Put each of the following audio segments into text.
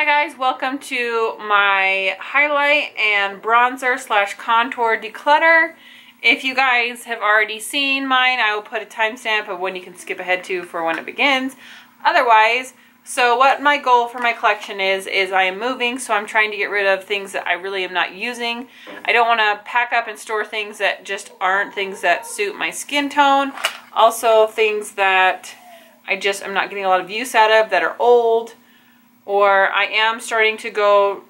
Hi guys, welcome to my highlight and bronzer slash contour declutter. If you guys have already seen mine, I will put a timestamp of when you can skip ahead to for when it begins. Otherwise, so what my goal for my collection is I am moving, so I'm trying to get rid of things that I really am not using. I don't want to pack up and store things that just aren't things that suit my skin tone. Also things that I'm not getting a lot of use out of, that are old. Or I am trying to go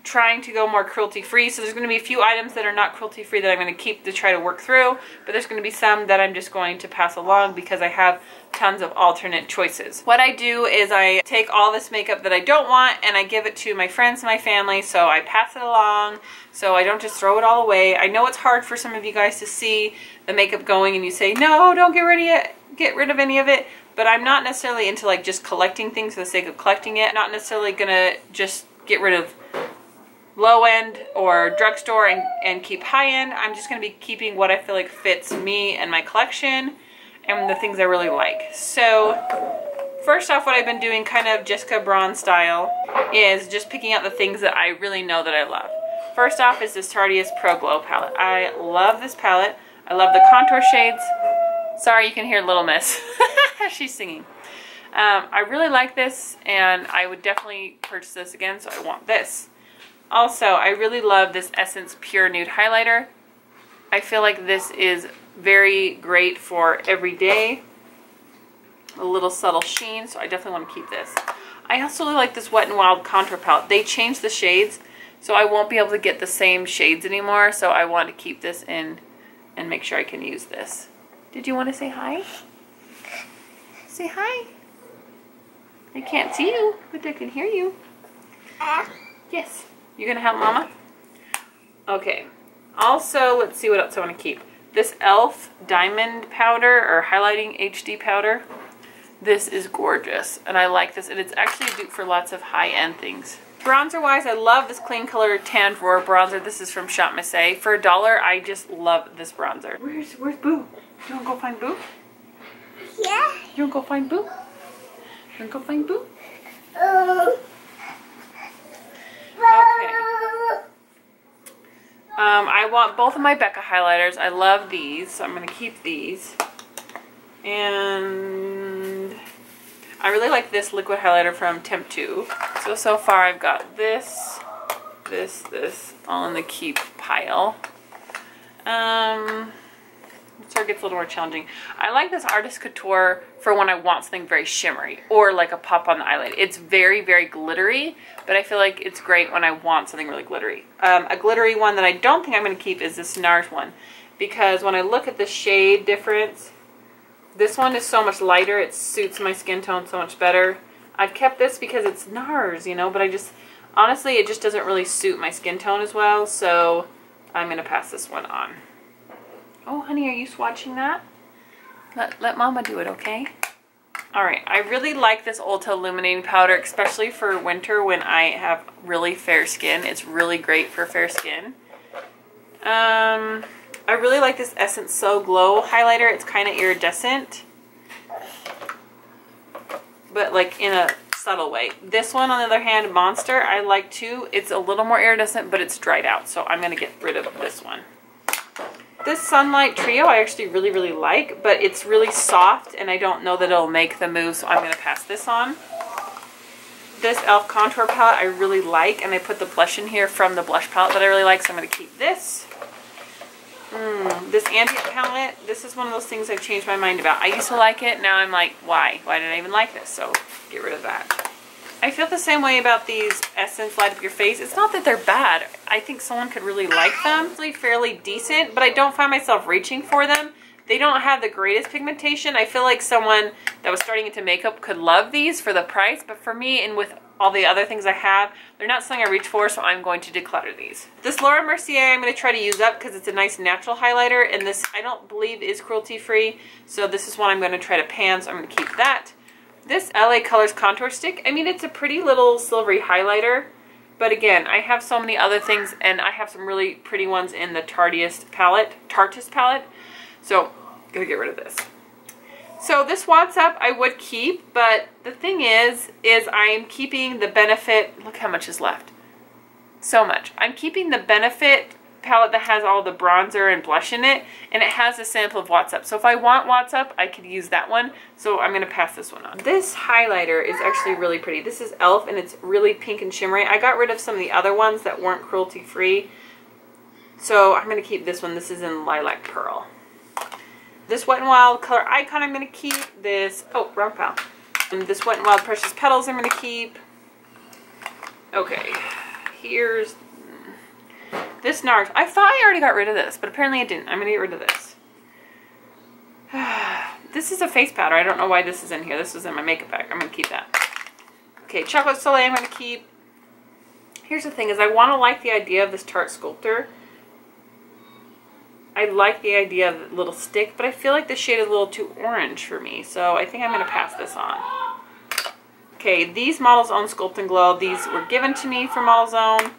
more cruelty-free. So there's going to be a few items that are not cruelty-free that I'm going to keep to try to work through. But there's going to be some that I'm just going to pass along because I have tons of alternate choices. What I do is I take all this makeup that I don't want and I give it to my friends and my family. So I pass it along. So I don't just throw it all away. I know it's hard for some of you guys to see the makeup going and you say, no, don't get rid of any of it. But I'm not necessarily into like just collecting things for the sake of collecting it. Not necessarily gonna just get rid of low end or drugstore and keep high end. I'm just gonna be keeping what I feel like fits me and my collection and the things I really like. So first off, what I've been doing kind of Jessica Braun style is just picking out the things that I really know that I love. First off is this Tarteist Pro Glow palette. I love this palette. I love the contour shades. Sorry, you can hear Little Miss. She's singing. I really like this, and I would definitely purchase this again, so I want this. Also, I really love this Essence Pure Nude Highlighter. I feel like this is very great for every day. A little subtle sheen, so I definitely want to keep this. I also really like this Wet n Wild Contour Palette. They changed the shades, so I won't be able to get the same shades anymore, so I want to keep this in and make sure I can use this. Did you want to say hi? Say hi. I can't see you, but I can hear you. Yes. You gonna help Mama? Okay. Also, let's see what else I want to keep. This e.l.f. Diamond Powder or Highlighting HD Powder. This is gorgeous, and I like this, and it's actually a dupe for lots of high-end things. Bronzer-wise, I love this Clean Color Tan Roar Bronzer. This is from Shop Missy. For $1, I just love this bronzer. Where's Boo? You wanna go find Boo? Yeah. You wanna go find Boo? You wanna go find Boo? Okay. I want both of my Becca highlighters. I love these, so I'm gonna keep these. And I really like this liquid highlighter from Temp 2. So far I've got this, all in the keep pile. So it gets a little more challenging. I like this Artist Couture for when I want something very shimmery or like a pop on the eyelid. It's very, very glittery, but I feel like it's great when I want something really glittery. A glittery one that I don't think I'm going to keep is this NARS one, because when I look at the shade difference, this one is so much lighter. It suits my skin tone so much better. I've kept this because it's NARS, you know, but honestly, it just doesn't really suit my skin tone as well, so I'm going to pass this one on. Oh, honey, are you swatching that? Let Mama do it, okay? Alright, I really like this Ulta Illuminating Powder, especially for winter when I have really fair skin. It's really great for fair skin. I really like this Essence So Glow highlighter. It's kind of iridescent, but like in a subtle way. This one, on the other hand, Monster, I like too. It's a little more iridescent, but it's dried out, so I'm going to get rid of this one. This Sunlight Trio I actually really, really like, but it's really soft, and I don't know that it'll make the move, so I'm going to pass this on. This e.l.f. Contour Palette I really like, and I put the blush in here from the blush palette that I really like, so I'm going to keep this. This Ambient Palette, this is one of those things I've changed my mind about. I used to like it, now I'm like, why? Why did I even like this? So, get rid of that. I feel the same way about these Essence Light Up Your Face. It's not that they're bad. I think someone could really like them. It's fairly decent, but I don't find myself reaching for them. They don't have the greatest pigmentation. I feel like someone that was starting into makeup could love these for the price, but for me and with all the other things I have, they're not something I reach for, so I'm going to declutter these. This Laura Mercier I'm going to try to use up because it's a nice natural highlighter, and this I don't believe is cruelty-free, so this is one I'm going to try to pan, so I'm going to keep that. This LA Colors Contour Stick, I mean, it's a pretty little silvery highlighter, but again, I have so many other things, and I have some really pretty ones in the Tarteist palette, so I'm gonna get rid of this. So this What's Up I would keep, but the thing is I'm keeping the Benefit, look how much is left. So much. I'm keeping the Benefit palette that has all the bronzer and blush in it, and it has a sample of What's Up. So if I want What's Up, I could use that one. So I'm going to pass this one on. This highlighter is actually really pretty. This is e.l.f. and it's really pink and shimmery. I got rid of some of the other ones that weren't cruelty free. So I'm going to keep this one. This is in Lilac Pearl. This Wet n Wild Color Icon I'm going to keep. This, oh, wrong pile. And this Wet n Wild Precious Petals I'm going to keep. Okay, here's this NARS. I thought I already got rid of this, but apparently I didn't. I'm going to get rid of this. This is a face powder. I don't know why this is in here. This was in my makeup bag. I'm going to keep that. Okay, Chocolate Soleil I'm going to keep. Here's the thing is I want to like the idea of this Tarte Sculptor. I like the idea of the little stick, but I feel like the shade is a little too orange for me. So I think I'm going to pass this on. Okay, these Model's Own Sculpt and Glow. These were given to me from Model's Own.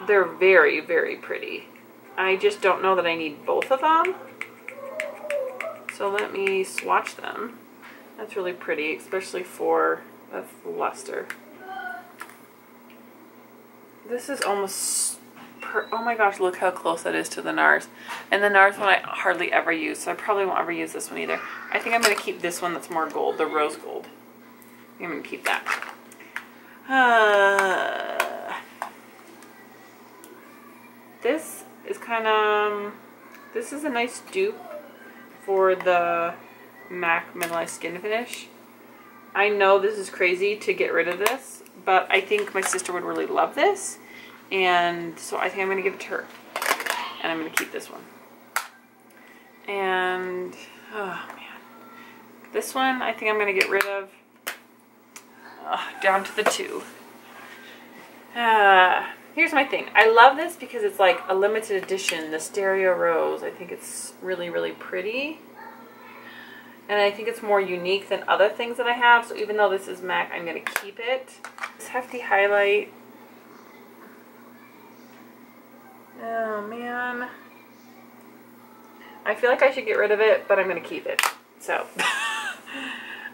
They're very, very pretty. I just don't know that I need both of them. So let me swatch them. That's really pretty, especially for the luster. This is almost, oh my gosh, look how close that is to the NARS. And the NARS one I hardly ever use, so I probably won't ever use this one either. I think I'm going to keep this one that's more gold, the rose gold. I'm going to keep that. This is kind of, this is a nice dupe for the MAC Mineralized Skin Finish. I know this is crazy to get rid of this, but I think my sister would really love this. And so I think I'm going to give it to her. And I'm going to keep this one. And, oh man. This one I think I'm going to get rid of. Down to the 2. Here's my thing. I love this because it's like a limited edition, the Stereo Rose. I think it's really, really pretty. And I think it's more unique than other things that I have. So even though this is MAC, I'm going to keep it. This Hefty Highlight. Oh man. I feel like I should get rid of it, but I'm going to keep it. So,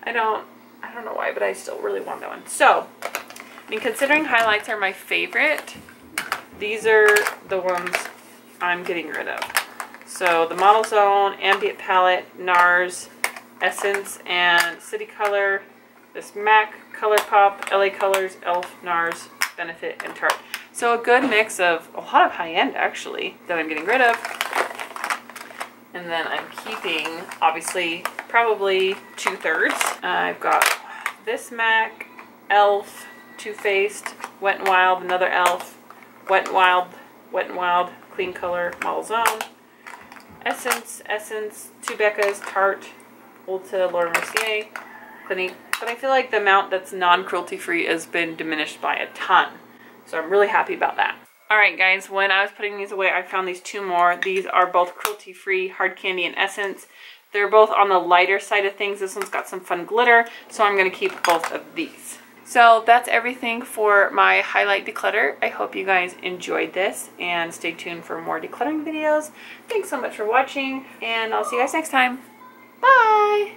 I don't know why, but I still really want that one. So, I mean, considering highlights are my favorite, these are the ones I'm getting rid of. So, the Model's Own, Ambient Palette, NARS, Essence, and City Color, this MAC, ColourPop, LA Colors, e.l.f., NARS, Benefit, and Tarte. So, a good mix of a lot of high-end, actually, that I'm getting rid of. And then I'm keeping, obviously, probably 2/3. I've got this MAC, e.l.f., Too Faced, Wet n Wild, another e.l.f., Wet n Wild, Clean Color, Model's Own, Essence, Two Becca's, Tarte, Ulta, Laura Mercier, Clinique. But I feel like the amount that's non-cruelty free has been diminished by a ton. So I'm really happy about that. Alright guys, when I was putting these away, I found these 2 more. These are both cruelty free, Hard Candy and Essence. They're both on the lighter side of things. This one's got some fun glitter, so I'm going to keep both of these. So that's everything for my highlight declutter. I hope you guys enjoyed this, and stay tuned for more decluttering videos. Thanks so much for watching, and I'll see you guys next time. Bye!